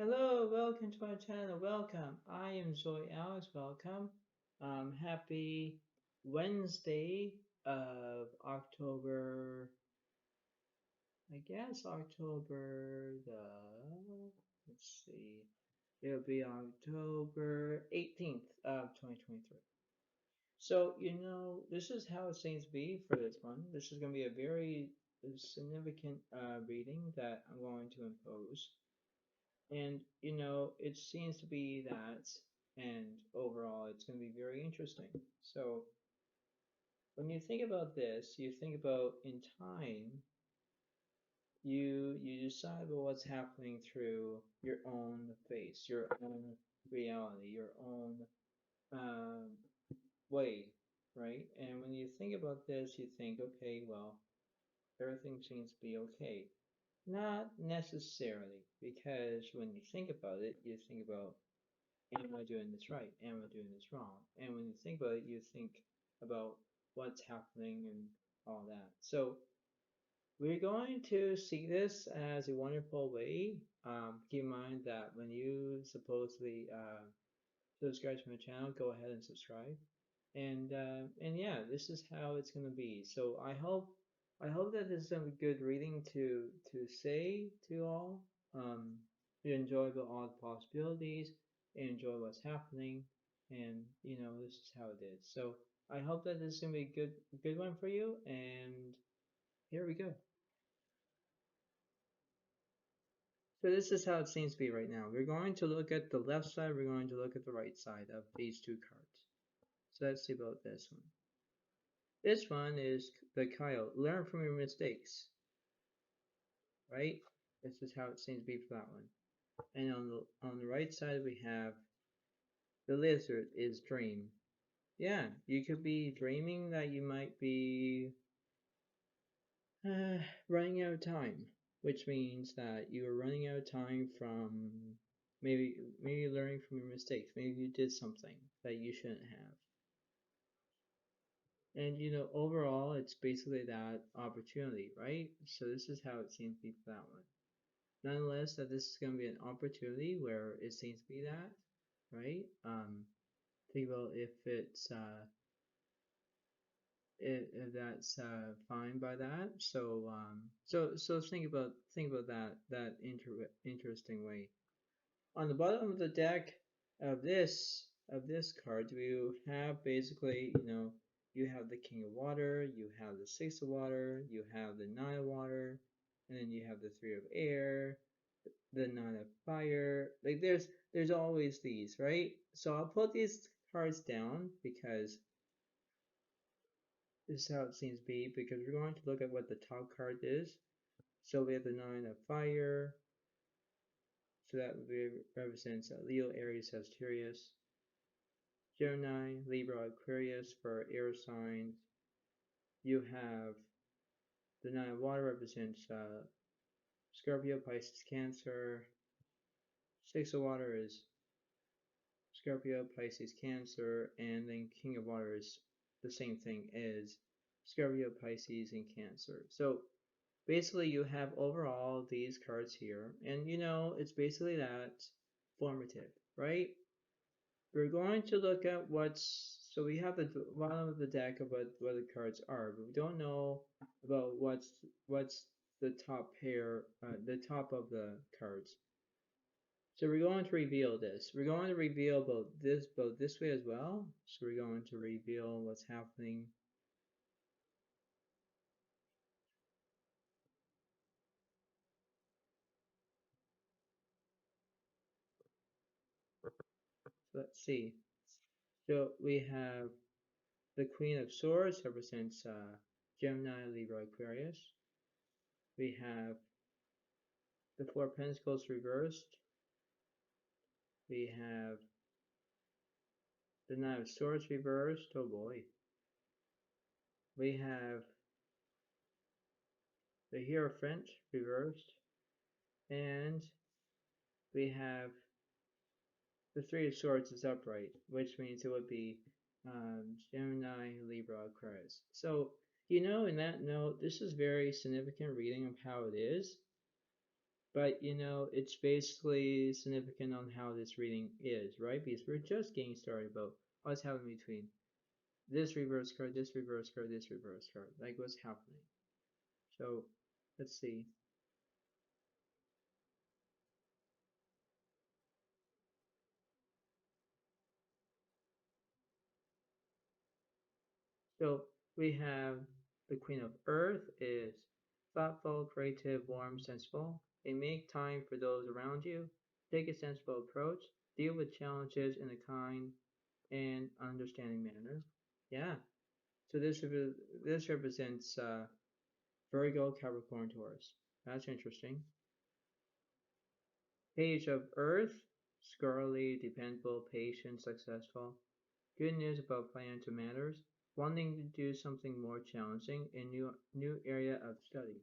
Hello, welcome to my channel. Welcome. I am Zodiac. Welcome. Happy Wednesday of October. I guess October let's see. It'll be October 18th of 2023. So, this is how it seems to be for this one. This is going to be a very significant reading that I'm going to impose. And it seems to be that, and overall, it's going to be very interesting. So, when you think about this, you think about in time, you decide about what's happening through your own face, your own reality, your own um, way, right? And when you think about this, you think, okay, well, everything seems to be okay. Not necessarily, because when you think about it, you think about, am I doing this right? Am I doing this wrong? And when you think about it, you think about what's happening and all that. So we're going to see this as a wonderful way. Keep in mind that when you supposedly subscribe to my channel, go ahead and subscribe. And yeah, this is how it's gonna be. So I hope that this is a good reading to say to all. You enjoy all the possibilities, enjoy what's happening, and this is how it is. So I hope that this is gonna be a good one for you. And here we go. So this is how it seems to be right now. We're going to look at the left side. We're going to look at the right side of these two cards. So let's see about this one. This one is the Kyle. Learn from your mistakes, right? This is how it seems to be for that one. And on the right side we have the lizard is dream. Yeah, you could be dreaming that you might be running out of time, which means that you are running out of time from maybe learning from your mistakes. Maybe you did something that you shouldn't have. And overall, it's basically that opportunity, right? So this is how it seems to be for that one. Nonetheless, that this is going to be an opportunity where it seems to be that, right? Think about if that's fine by that. So think about that interesting way. On the bottom of the deck of this card, you have basically you have the King of Water, you have the Six of Water, you have the Nine of Water, and then you have the Three of Air, the Nine of Fire. Like there's always these, right? So I'll put these cards down because this is how it seems to be, because we're going to look at what the top card is. So we have the Nine of Fire, so that represents Leo, Aries, Sagittarius. Gemini, Libra, Aquarius for air signs. You have the Nine of Water represents Scorpio, Pisces, Cancer. Six of Water is Scorpio, Pisces, Cancer, and then King of Water is the same thing as Scorpio, Pisces, and Cancer. So basically you have overall these cards here, and it's basically that formative, right? We're going to look at so we have the bottom of the deck of what the cards are, but we don't know about what's the top pair, the top of the cards. So we're going to reveal this. We're going to reveal both this way as well. So we're going to reveal what's happening. So let's see. So we have the Queen of Swords represents Gemini, Libra, Aquarius. We have the Four of Pentacles reversed. We have the Nine of Swords reversed. Oh boy. We have the Hierophant reversed. And we have the Three of Swords is upright, which means it would be Gemini, Libra, Aquarius. So, in that note, this is very significant reading of how it is. But it's basically significant on how this reading is, right? Because we're just getting started about what's happening between this reverse card, this reverse card, this reverse card. Like what's happening. So let's see. So we have the Queen of Earth is thoughtful, creative, warm, sensible. They make time for those around you. Take a sensible approach. Deal with challenges in a kind and understanding manner. Yeah. So this represents Virgo, Capricorn, Taurus. That's interesting. Page of Earth, scholarly, dependable, patient, successful. Good news about financial matters. Wanting to do something more challenging in new area of study.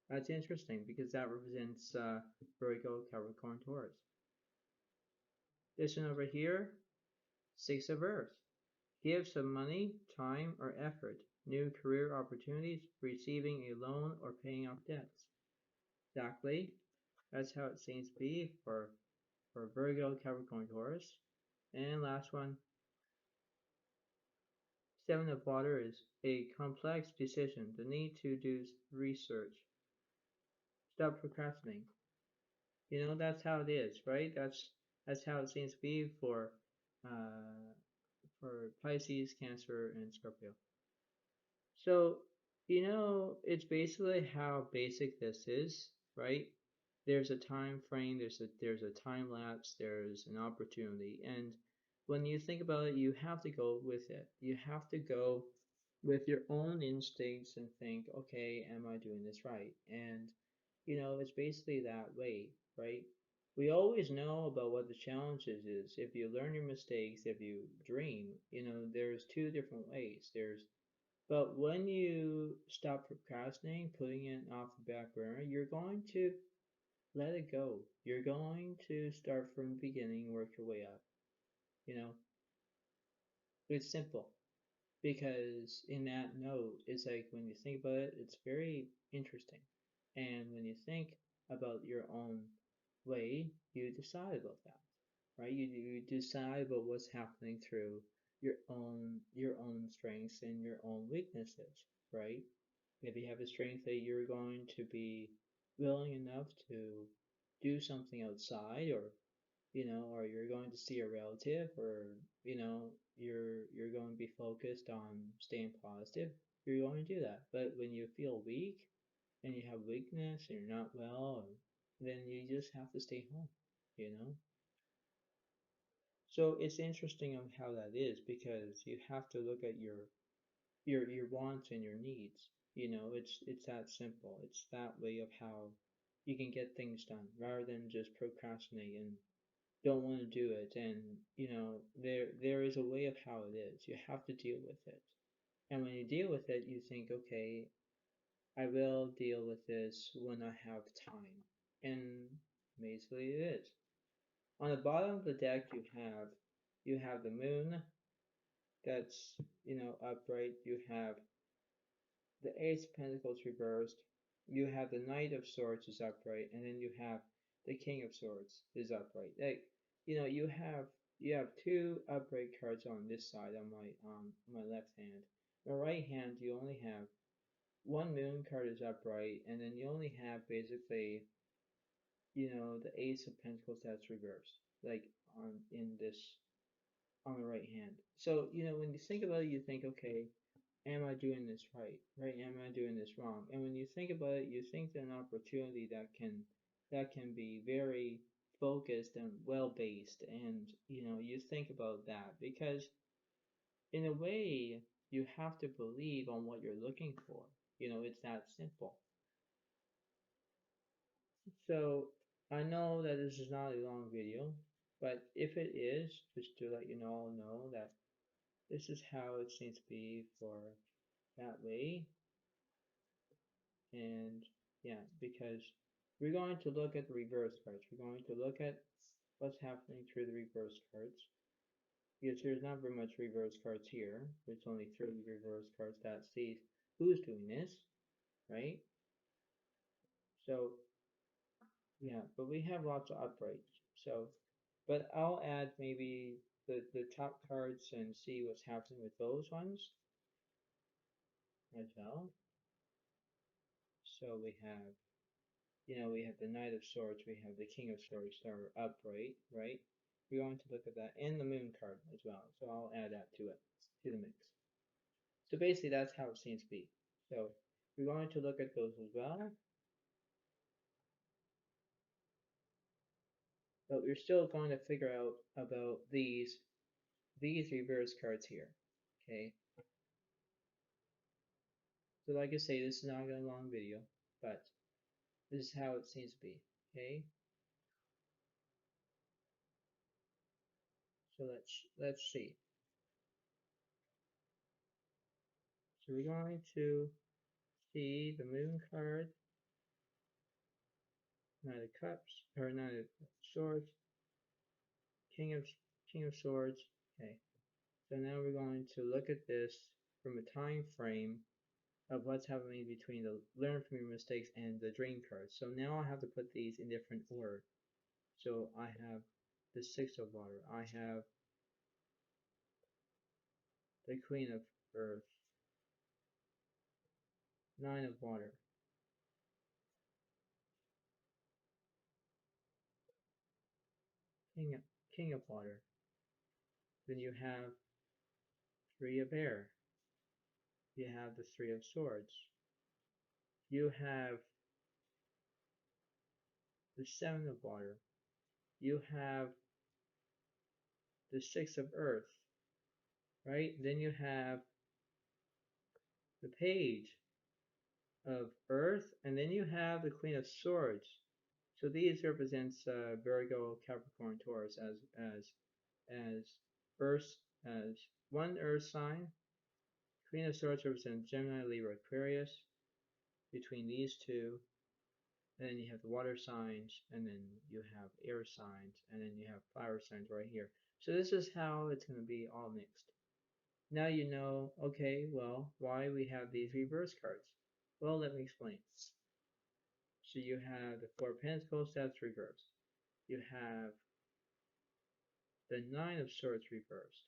That's interesting because that represents Virgo, Capricorn, Taurus. This one over here, Six of Earth. Give some money, time, or effort. New career opportunities, receiving a loan, or paying off debts. Exactly. That's how it seems to be for Virgo, Capricorn, Taurus. And last one, Seven of Water is a complex decision, the need to do research. Stop procrastinating. That's how it is, right? That's how it seems to be uh, for Pisces, Cancer, and Scorpio. So, it's basically how basic this is, right? There's a time frame, there's a time lapse, there's an opportunity, and when you think about it, you have to go with it. You have to go with your own instincts and think, okay, am I doing this right? And it's basically that way, right? We always know about what the challenges is. If you learn your mistakes, if you dream, there's two different ways. But when you stop procrastinating, putting it off the back burner, you're going to let it go. You're going to start from the beginning, work your way up. You know, it's simple because in that note, it's like when you think about it, it's very interesting. And when you think about your own way, you decide about that, right? You decide about what's happening through your own strengths and your own weaknesses, right? If you have a strength that you're going to be willing enough to do something outside, or you're going to see a relative, or you're going to be focused on staying positive, you're going to do that. But when you feel weak and you have weakness and you're not well, then you just have to stay home, you know? So it's interesting on how that is because you have to look at your wants and your needs. It's that simple. It's that way of how you can get things done rather than just procrastinate and don't want to do it. And there is a way of how it is. You have to deal with it. And when you deal with it, you think, okay, I will deal with this when I have time. And basically it is. On the bottom of the deck you have the moon that's upright. You have the Ace of Pentacles reversed. You have the Knight of Swords is upright, and then you have the King of Swords is upright. Like you have two upright cards on this side on my left hand. On my right hand you only have one Moon card is upright, and then you only have basically the Ace of Pentacles that's reversed, like on the right hand. So when you think about it, you think, okay, am I doing this right? Right? Am I doing this wrong? And when you think about it, you think that an opportunity that can be very focused and well based, and you think about that because in a way you have to believe on what you're looking for. It's that simple. So I know that this is not a long video, but if it is, just to let you all know that this is how it seems to be for that way. And yeah, because we're going to look at the reverse cards. We're going to look at what's happening through the reverse cards. Because there's not very much reverse cards here. There's only 3 reverse cards that sees who's doing this, right? So Yeah, but we have lots of uprights. So, but I'll add maybe the top cards and see what's happening with those ones as well. So we have, we have the Knight of Swords, we have the King of Swords that are upright, right? We're going to look at that, and the Moon card as well. So I'll add that to it, to the mix. So basically, that's how it seems to be. So we're going to look at those as well, but we're still going to figure out about these reverse cards here. Okay. So like I say, this is not a long video, but this is how it seems to be. Okay. So let's see. So we're going to see the Moon card, Knight of Cups, or Knight of Swords, King of King of Swords. Okay. So now we're going to look at this from a time frame of what's happening between the learn from your mistakes and the dream cards. So now I have to put these in different order. So I have the Six of Water. I have the Queen of Earth, Nine of Water, King of, King of Water. Then you have Three of Air. You have the Three of Swords. You have the Seven of Water. You have the Six of Earth, right? Then you have the Page of Earth, and then you have the Queen of Swords. So these represents Virgo, Capricorn, Taurus as Earth as one Earth sign. Queen of Swords represents Gemini, Libra, Aquarius. Between these two, and then you have the water signs, and then you have air signs, and then you have fire signs right here. So this is how it's going to be all mixed. Now you know, okay, well, why we have these reverse cards. Well, let me explain. So you have the Four of Pentacles, that's reversed. You have the Nine of Swords reversed.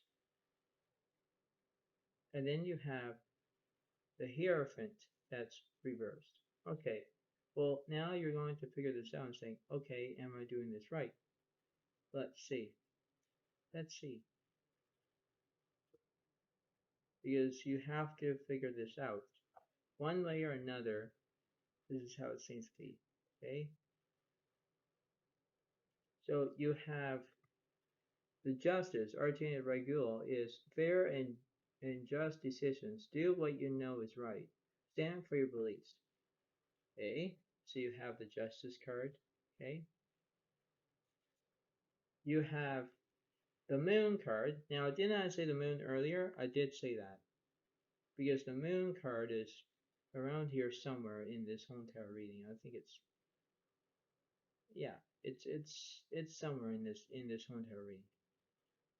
And then you have the Hierophant that's reversed. Okay, well, now you're going to figure this out and saying, okay, am I doing this right? Let's see. Let's see. Because you have to figure this out. One way or another, this is how it seems to be. Okay? So you have the justice, Arcana Regula, is fair and just decisions. Do what you know is right. Stand for your beliefs. Okay? So you have the justice card. Okay? You have the moon card. Now, didn't I say the moon earlier? I did say that. Because the moon card is around here somewhere in this home tower reading. I think it's, yeah, it's somewhere in this home tower reading.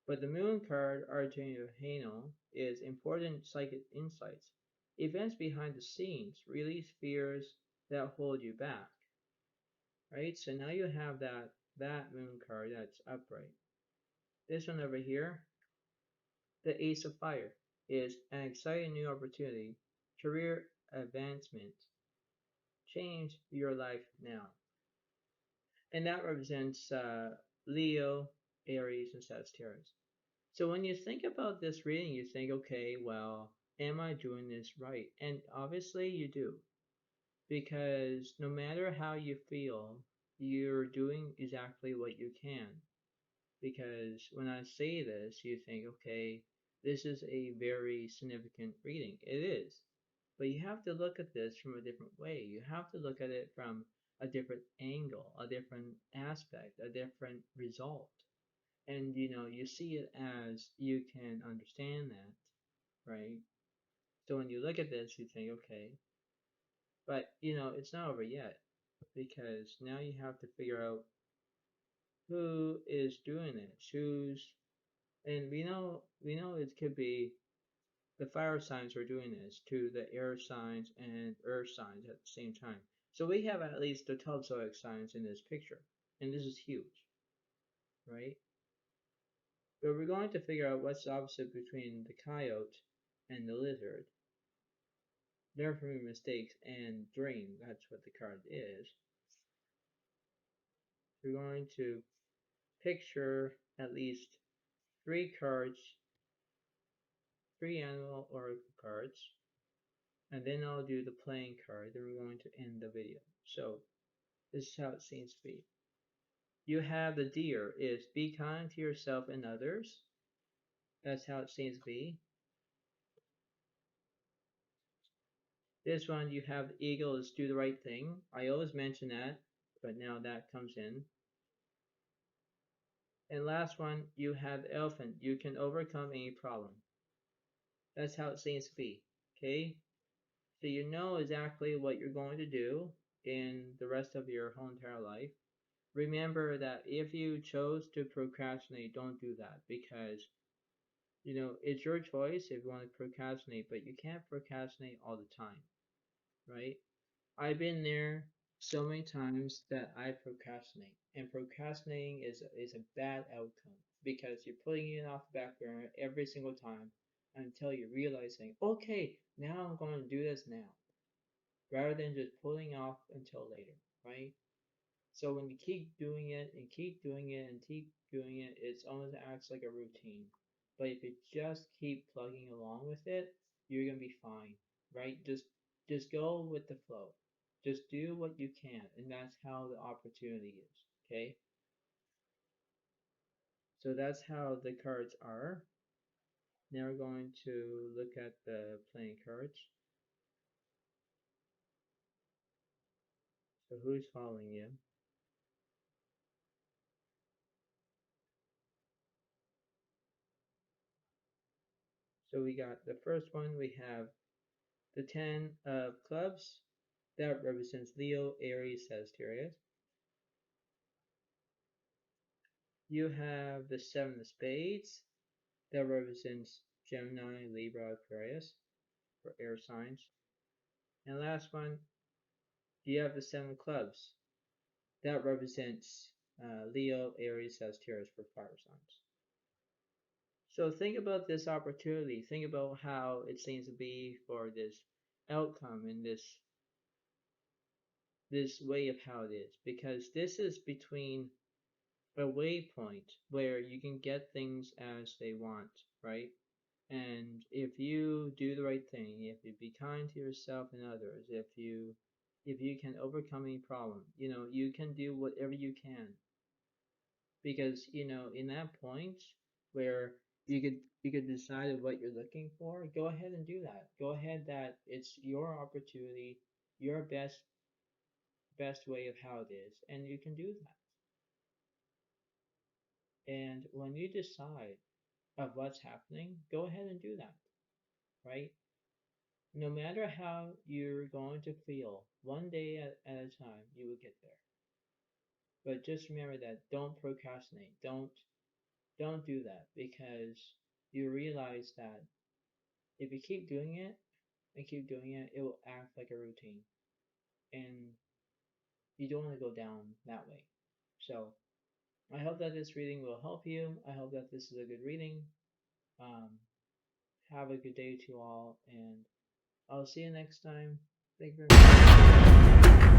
But the moon card, Arcana Hano, is important psychic insights. Events behind the scenes, release fears that hold you back. Right? So now you have that moon card that's upright. This one over here, the Ace of Fire, is an exciting new opportunity, career advancement. Change your life now. And that represents Leo, Aries, and Sagittarius. So when you think about this reading, you think, okay, well, am I doing this right? And obviously you do. Because no matter how you feel, you're doing exactly what you can. Because when I say this, you think, okay, this is a very significant reading. It is. But you have to look at this from a different way. You have to look at it from a different angle, a different aspect, a different result. And you see it as you can understand that, right? So when you look at this, you think, okay, but it's not over yet because now you have to figure out who is doing it, and we know it could be the fire signs are doing this to the air signs and earth signs at the same time. So we have at least the 12 zodiac signs in this picture, and this is huge, right? But we're going to figure out what's the opposite between the coyote and the lizard. Learn from your mistakes and dream. That's what the card is. We're going to picture at least 3 cards, 3 animal oracle cards, and then I'll do the playing card, then we're going to end the video. So this is how it seems to be. You have the deer is be kind to yourself and others. That's how it seems to be. This one you have the eagle is do the right thing. I always mention that, but now that comes in. And last one you have the elephant. You can overcome any problem. That's how it seems to be. Okay? So you know exactly what you're going to do in the rest of your whole entire life. Remember that if you chose to procrastinate, don't do that, because it's your choice if you want to procrastinate, but you can't procrastinate all the time, right? I've been there so many times that I procrastinate, and procrastinating is a bad outcome because you're putting it off the back burner every single time until you're realizing, okay, now I'm going to do this now, rather than just putting off until later, right? So when you keep doing it and keep doing it and keep doing it, it's almost acts like a routine. But if you just keep plugging along with it, you're gonna be fine, right? Just go with the flow. Just do what you can, and that's how the opportunity is. Okay? So that's how the cards are. Now we're going to look at the playing cards. So who's following you? So we got the first one, we have the 10 of clubs. That represents Leo, Aries, Sagittarius. You have the 7 of spades. That represents Gemini, Libra, Aquarius for air signs. And last one, you have the 7 of clubs. That represents Leo, Aries, Sagittarius for fire signs. So think about this opportunity. Think about how it seems to be for this outcome and this way of how it is, because this is between a waypoint where you can get things as they want, right? And if you do the right thing, if you be kind to yourself and others, if you can overcome any problem, you can do whatever you can, because in that point where you could decide what you're looking for, go ahead and do that. Go ahead, that it's your opportunity, your best way of how it is, and you can do that. And when you decide of what's happening, go ahead and do that, right? No matter how you're going to feel, one day at a time, you will get there. But just remember that don't procrastinate. Don't do that, because you realize that if you keep doing it and keep doing it, it will act like a routine, and you don't want to go down that way. So I hope that this reading will help you. I hope that this is a good reading. Um, have a good day to you all, and I'll see you next time. Thank you very much.